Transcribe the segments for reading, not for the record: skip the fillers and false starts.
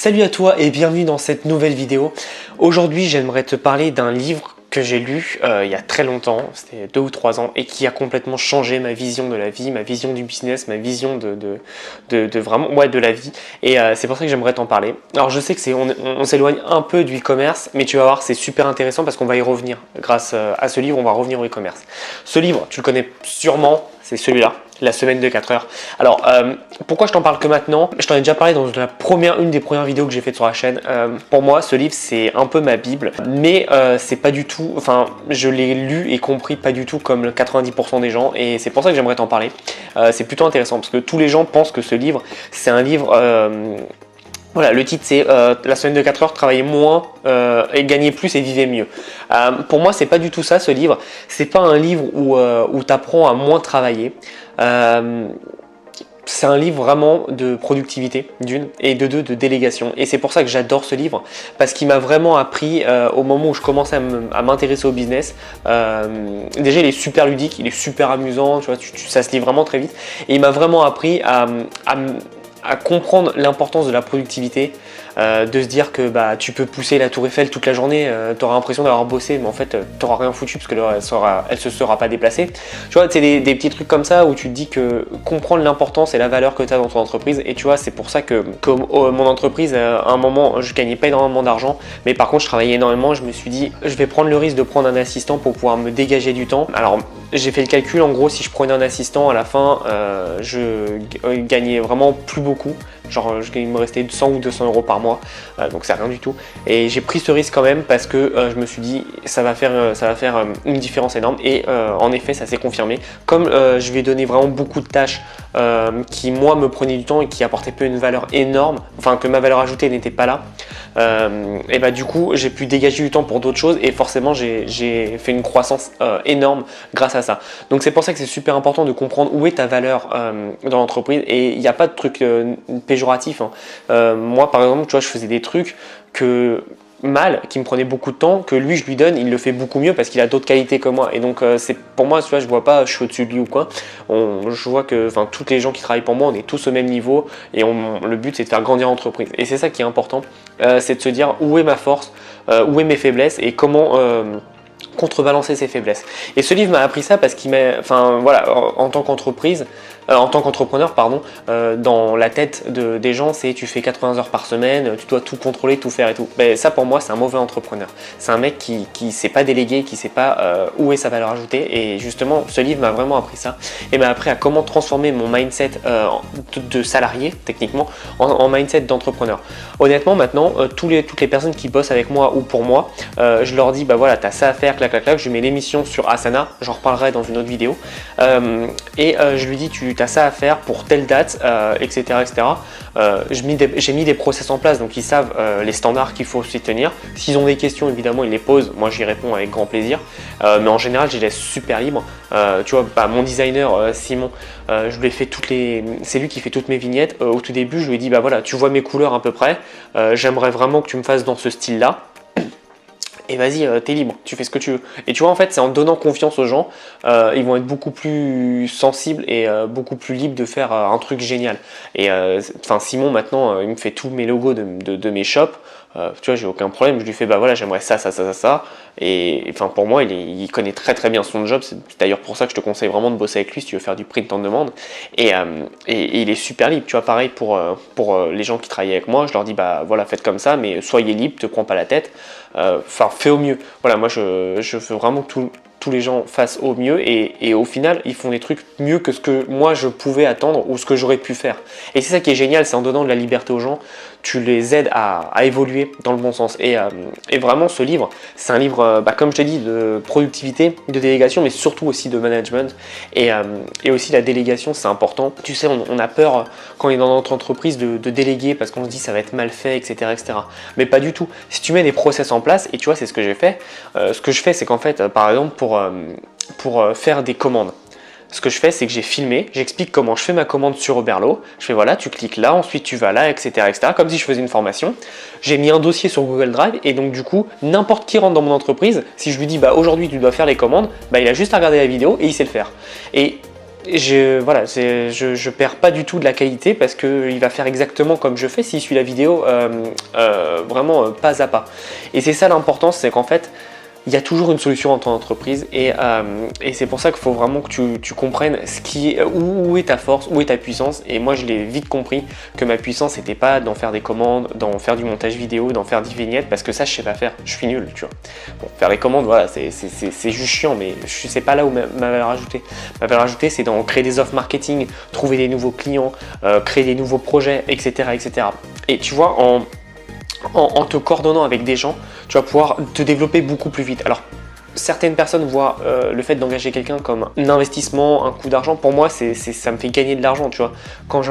Salut à toi et bienvenue dans cette nouvelle vidéo. Aujourd'hui j'aimerais te parler d'un livre que j'ai lu il y a très longtemps, c'était 2 ou 3 ans, et qui a complètement changé ma vision de la vie, ma vision du business, ma vision de la vie. Et c'est pour ça que j'aimerais t'en parler. Alors je sais que on s'éloigne un peu du e-commerce, mais tu vas voir, c'est super intéressant parce qu'on va y revenir. Grâce à ce livre, on va revenir au e-commerce. Ce livre, tu le connais sûrement, c'est celui-là. La semaine de 4 heures. Alors, pourquoi je t'en parle que maintenant? Je t'en ai déjà parlé dans une des premières vidéos que j'ai faites sur la chaîne. Pour moi, ce livre, c'est un peu ma Bible, mais c'est pas du tout, enfin, je l'ai lu et compris pas du tout comme 90% des gens, et c'est pour ça que j'aimerais t'en parler. C'est plutôt intéressant, parce que tous les gens pensent que ce livre, c'est un livre... Voilà, le titre c'est La semaine de 4 heures, travailler moins et gagner plus et vivre mieux. Pour moi, c'est pas du tout ça ce livre. C'est pas un livre où tu apprends à moins travailler. C'est un livre vraiment de productivité d'une et de deux de délégation. Et c'est pour ça que j'adore ce livre, parce qu'il m'a vraiment appris au moment où je commençais à m'intéresser au business. Déjà, il est super ludique, il est super amusant, tu vois, ça se lit vraiment très vite. Et il m'a vraiment appris à comprendre l'importance de la productivité, de se dire que tu peux pousser la tour Eiffel toute la journée, tu auras l'impression d'avoir bossé, mais en fait tu n'auras rien foutu parce que elle se sera pas déplacée. Tu vois, c'est des petits trucs comme ça où tu te dis que comprendre l'importance et la valeur que tu as dans ton entreprise. Et tu vois, c'est pour ça que mon entreprise, à un moment, je gagnais pas énormément d'argent, mais par contre je travaillais énormément. Je me suis dit, je vais prendre le risque de prendre un assistant pour pouvoir me dégager du temps. Alors j'ai fait le calcul, en gros, si je prenais un assistant à la fin, je gagnais vraiment plus beaucoup. Genre il me restait 100 ou 200 euros par mois, donc c'est rien du tout. Et j'ai pris ce risque quand même parce que je me suis dit ça va faire une différence énorme. Et en effet, ça s'est confirmé. Comme je vais donner vraiment beaucoup de tâches qui moi me prenaient du temps et qui apportaient peu une valeur énorme, enfin que ma valeur ajoutée n'était pas là, et du coup j'ai pu dégager du temps pour d'autres choses, et forcément j'ai fait une croissance énorme grâce à ça. Donc c'est pour ça que c'est super important de comprendre où est ta valeur dans l'entreprise, et il n'y a pas de truc péjoratif, hein. Moi par exemple, tu vois, je faisais des trucs qui me prenait beaucoup de temps, que lui je lui donne, il le fait beaucoup mieux parce qu'il a d'autres qualités que moi. Et donc c'est pour moi, tu vois, je vois pas je suis au-dessus de lui ou quoi. Je vois que toutes les gens qui travaillent pour moi, on est tous au même niveau, et le but c'est de faire grandir l'entreprise. Et c'est ça qui est important, c'est de se dire où est ma force, où est mes faiblesses, et comment contrebalancer ses faiblesses. Et ce livre m'a appris ça parce qu'il m'a, en tant qu'entrepreneur, dans la tête des gens, c'est tu fais 80 heures par semaine, tu dois tout contrôler, tout faire et tout. Mais ça, pour moi, c'est un mauvais entrepreneur. C'est un mec qui sait pas déléguer, qui sait pas où est sa valeur ajoutée. Et justement, ce livre m'a vraiment appris ça, et m'a appris à comment transformer mon mindset de salarié, techniquement, en mindset d'entrepreneur. Honnêtement, maintenant, toutes les personnes qui bossent avec moi ou pour moi, je leur dis, voilà, t'as ça à faire, clac, clac, clac. Je mets l'émission sur Asana, j'en reparlerai dans une autre vidéo. Je lui dis, tu as ça à faire pour telle date, etc. etc. J'ai mis des process en place, donc ils savent les standards qu'il faut s'y tenir. S'ils ont des questions, évidemment, ils les posent. Moi, j'y réponds avec grand plaisir. Mais en général, je les laisse super libres. Tu vois, mon designer, Simon, je lui ai fait c'est lui qui fait toutes mes vignettes. Au tout début, je lui ai dit, voilà, tu vois mes couleurs à peu près. J'aimerais vraiment que tu me fasses dans ce style-là. Et vas-y, t'es libre, tu fais ce que tu veux. Et tu vois, en fait, c'est en donnant confiance aux gens, ils vont être beaucoup plus sensibles et beaucoup plus libres de faire un truc génial. Et Simon, maintenant, il me fait tous mes logos de mes shops. Tu vois, j'ai aucun problème. Je lui fais, voilà, j'aimerais ça, ça, ça, ça, ça. Et pour moi, il connaît très très bien son job. C'est d'ailleurs pour ça que je te conseille vraiment de bosser avec lui si tu veux faire du print en demande. Et il est super libre. Tu vois, pareil pour les gens qui travaillent avec moi, je leur dis, voilà, faites comme ça, mais soyez libre, te prends pas la tête. Fais au mieux. Voilà, moi je veux vraiment que tous les gens fassent au mieux, et au final ils font des trucs mieux que ce que moi je pouvais attendre ou ce que j'aurais pu faire. Et c'est ça qui est génial, c'est en donnant de la liberté aux gens, tu les aides à évoluer dans le bon sens. Et vraiment, ce livre, c'est un livre, comme je t'ai dit, de productivité, de délégation, mais surtout aussi de management. Et aussi la délégation, c'est important. Tu sais, on a peur quand on est dans notre entreprise de déléguer parce qu'on se dit ça va être mal fait, etc., etc. Mais pas du tout. Si tu mets des process en place, et tu vois, c'est ce que j'ai fait. Ce que je fais, c'est qu'en fait, par exemple, pour faire des commandes, ce que je fais, c'est que j'ai filmé, j'explique comment je fais ma commande sur Oberlo. Je fais voilà, tu cliques là, ensuite tu vas là, etc., etc. Comme si je faisais une formation. J'ai mis un dossier sur Google Drive, et donc du coup, n'importe qui rentre dans mon entreprise, si je lui dis aujourd'hui tu dois faire les commandes, il a juste à regarder la vidéo et il sait le faire. Et voilà, je perds pas du tout de la qualité parce qu'il va faire exactement comme je fais s'il suit la vidéo vraiment pas à pas. Et c'est ça l'importance, c'est qu'en fait, il y a toujours une solution en ton entreprise et c'est pour ça qu'il faut vraiment que tu comprennes où est ta force, où est ta puissance. Et moi, je l'ai vite compris que ma puissance n'était pas d'en faire des commandes, d'en faire du montage vidéo, d'en faire des vignettes, parce que ça, je sais pas faire. Je suis nul, tu vois. Bon, faire les commandes, voilà, c'est juste chiant, mais je sais pas là où ma valeur ajoutée. Ma valeur ajoutée, c'est d'en créer des offres marketing, trouver des nouveaux clients, créer des nouveaux projets, etc., etc. Et tu vois, en te coordonnant avec des gens, tu vas pouvoir te développer beaucoup plus vite. Alors, certaines personnes voient le fait d'engager quelqu'un comme un investissement, un coût d'argent. Pour moi, ça me fait gagner de l'argent, tu vois. Quand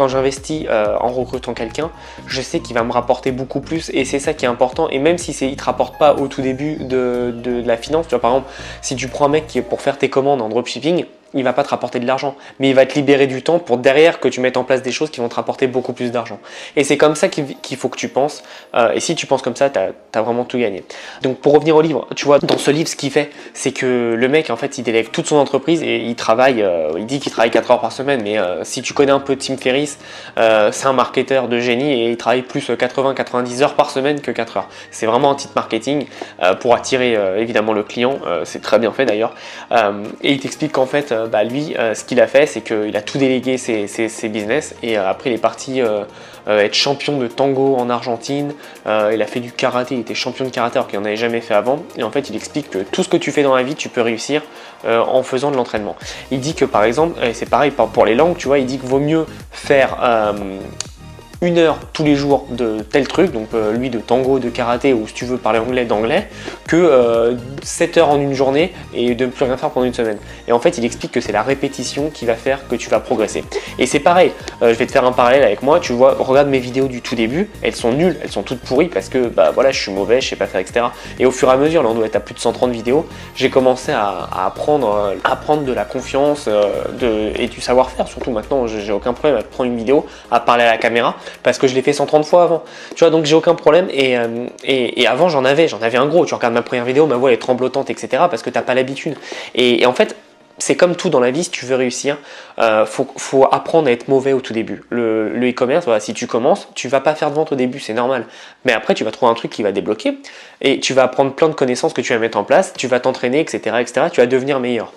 j'investis en recrutant quelqu'un, je sais qu'il va me rapporter beaucoup plus et c'est ça qui est important. Et même si il ne te rapporte pas au tout début de la finance, tu vois, par exemple, si tu prends un mec qui est pour faire tes commandes en dropshipping, il va pas te rapporter de l'argent, mais il va te libérer du temps pour derrière que tu mettes en place des choses qui vont te rapporter beaucoup plus d'argent. Et c'est comme ça qu'il faut que tu penses. Et si tu penses comme ça, tu as vraiment tout gagné. Donc pour revenir au livre, tu vois, dans ce livre, ce qu'il fait, c'est que le mec, en fait, il délègue toute son entreprise et il travaille, il dit qu'il travaille 4 heures par semaine, mais si tu connais un peu Tim Ferriss, c'est un marketeur de génie et il travaille plus 80-90 heures par semaine que 4 heures. C'est vraiment un titre marketing pour attirer évidemment le client, c'est très bien fait d'ailleurs. Et il t'explique qu'en fait, lui, ce qu'il a fait, c'est qu'il a tout délégué ses business et après il est parti être champion de tango en Argentine. Il a fait du karaté, il était champion de karaté alors qu'il n'en avait jamais fait avant. Et en fait, il explique que tout ce que tu fais dans la vie, tu peux réussir en faisant de l'entraînement. Il dit que par exemple, et c'est pareil pour les langues, tu vois, il dit qu'il vaut mieux faire 1 heure tous les jours de tel truc, donc lui de tango, de karaté ou si tu veux parler anglais, d'anglais, que 7 heures en une journée et de ne plus rien faire pendant une semaine. Et en fait, il explique que c'est la répétition qui va faire que tu vas progresser. Et c'est pareil, je vais te faire un parallèle avec moi, tu vois, regarde mes vidéos du tout début, elles sont nulles, elles sont toutes pourries parce que voilà, je suis mauvais, je sais pas faire, etc. Et au fur et à mesure, là on doit être à plus de 130 vidéos, j'ai commencé à apprendre de la confiance et du savoir-faire. Surtout maintenant, j'ai aucun problème à prendre une vidéo, à parler à la caméra, parce que je l'ai fait 130 fois avant. Tu vois, donc j'ai aucun problème et avant j'en avais un gros. Tu regardes ma première vidéo, ma voix elle est tremblotante, etc. parce que t'as pas l'habitude. Et en fait, c'est comme tout dans la vie, si tu veux réussir, faut apprendre à être mauvais au tout début. Le e-commerce, voilà, si tu commences, tu vas pas faire de vente au début, c'est normal. Mais après, tu vas trouver un truc qui va débloquer et tu vas apprendre plein de connaissances que tu vas mettre en place, tu vas t'entraîner, etc., etc. Tu vas devenir meilleur.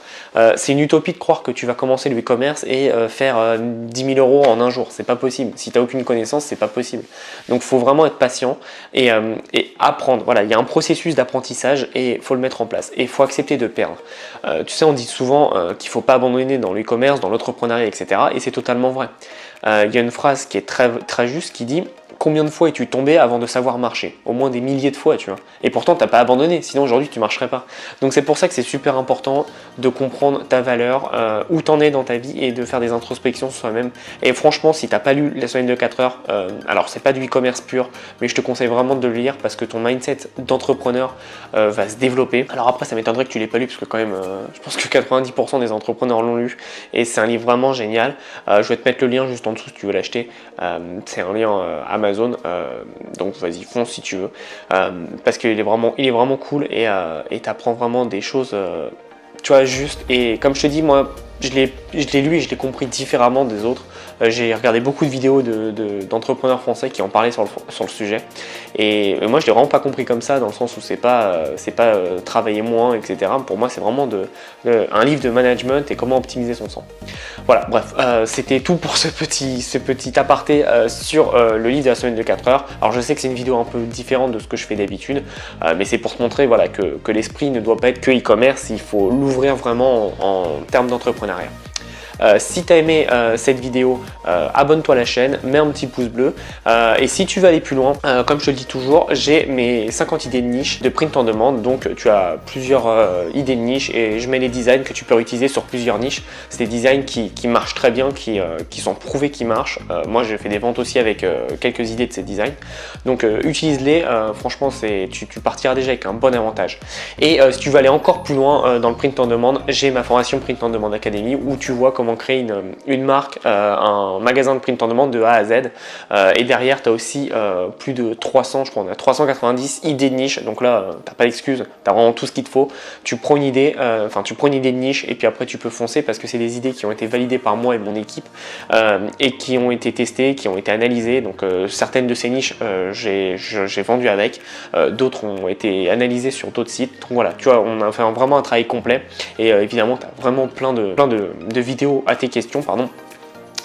C'est une utopie de croire que tu vas commencer le e-commerce et faire 10 000 euros en un jour. C'est pas possible. Si tu n'as aucune connaissance, c'est pas possible. Donc, il faut vraiment être patient et apprendre. Voilà, il y a un processus d'apprentissage et il faut le mettre en place. Et il faut accepter de perdre. Tu sais, on dit souvent qu'il ne faut pas abandonner dans l'e-commerce, dans l'entrepreneuriat, etc. Et c'est totalement vrai. Il y a une phrase qui est très, très juste qui dit « Combien de fois es-tu tombé avant de savoir marcher ?» Au moins des milliers de fois, tu vois. Et pourtant, tu n'as pas abandonné, sinon aujourd'hui, tu ne marcherais pas. Donc c'est pour ça que c'est super important de comprendre ta valeur, où tu en es dans ta vie et de faire des introspections sur soi-même. Et franchement, si tu n'as pas lu La semaine de 4 heures, alors c'est pas du e-commerce pur, mais je te conseille vraiment de le lire parce que ton mindset d'entrepreneur va se développer. Alors après, ça m'étonnerait que tu l'aies pas lu parce que quand même, je pense que 90% des entrepreneurs l'ont lu et c'est un livre vraiment génial. Je vais te mettre le lien juste en dessous si tu veux l'acheter. C'est un lien Amazon, donc vas-y fonce si tu veux, parce qu'il est vraiment cool et t'apprends vraiment des choses, tu vois, juste. Et comme je te dis, moi je l'ai lu et je l'ai compris différemment des autres. J'ai regardé beaucoup de vidéos d'entrepreneurs français qui en parlaient sur le sujet. Et moi, je l'ai vraiment pas compris comme ça, dans le sens où c'est pas travailler moins, etc. Pour moi, c'est vraiment un livre de management et comment optimiser son temps. Voilà, bref, c'était tout pour ce petit aparté sur le livre de la semaine de 4 heures. Alors, je sais que c'est une vidéo un peu différente de ce que je fais d'habitude, mais c'est pour te montrer, voilà, que l'esprit ne doit pas être que e-commerce, il faut l'ouvrir vraiment en termes d'entrepreneuriat. Si tu as aimé cette vidéo, abonne-toi à la chaîne, mets un petit pouce bleu. Et si tu veux aller plus loin, comme je te le dis toujours, j'ai mes 50 idées de niche de print en demande. Donc tu as plusieurs idées de niche et je mets les designs que tu peux utiliser sur plusieurs niches. C'est des designs qui marchent très bien, qui sont prouvés qui marchent. Moi, j'ai fait des ventes aussi avec quelques idées de ces designs. Donc utilise-les, franchement, tu partiras déjà avec un bon avantage. Et si tu veux aller encore plus loin dans le print en demande, j'ai ma formation Print en demande Academy où tu vois comment comment créer une marque, un magasin de print on demand de A à Z. Et derrière, tu as aussi plus de 300, je crois, on a 390 idées de niche. Donc là, tu n'as pas d'excuse, tu as vraiment tout ce qu'il te faut. Tu prends une idée, tu prends une idée de niche et puis après tu peux foncer parce que c'est des idées qui ont été validées par moi et mon équipe et qui ont été testées, qui ont été analysées. Donc certaines de ces niches, j'ai vendu avec, d'autres ont été analysées sur d'autres sites. Donc voilà, tu vois, on a fait vraiment un travail complet et évidemment, tu as vraiment plein de vidéos à tes questions, pardon.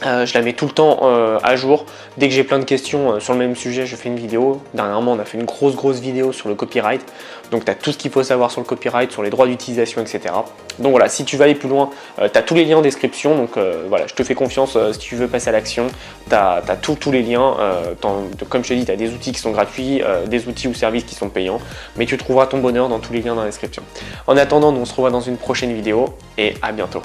Je la mets tout le temps à jour. Dès que j'ai plein de questions sur le même sujet, je fais une vidéo. Dernièrement, on a fait une grosse vidéo sur le copyright. Donc, tu as tout ce qu'il faut savoir sur le copyright, sur les droits d'utilisation, etc. Donc voilà, si tu veux aller plus loin, tu as tous les liens en description. Donc voilà, je te fais confiance si tu veux passer à l'action. Tu as tous les liens. Comme je te dis, tu as des outils qui sont gratuits, des outils ou services qui sont payants. Mais tu trouveras ton bonheur dans tous les liens dans la description. En attendant, nous on se revoit dans une prochaine vidéo et à bientôt.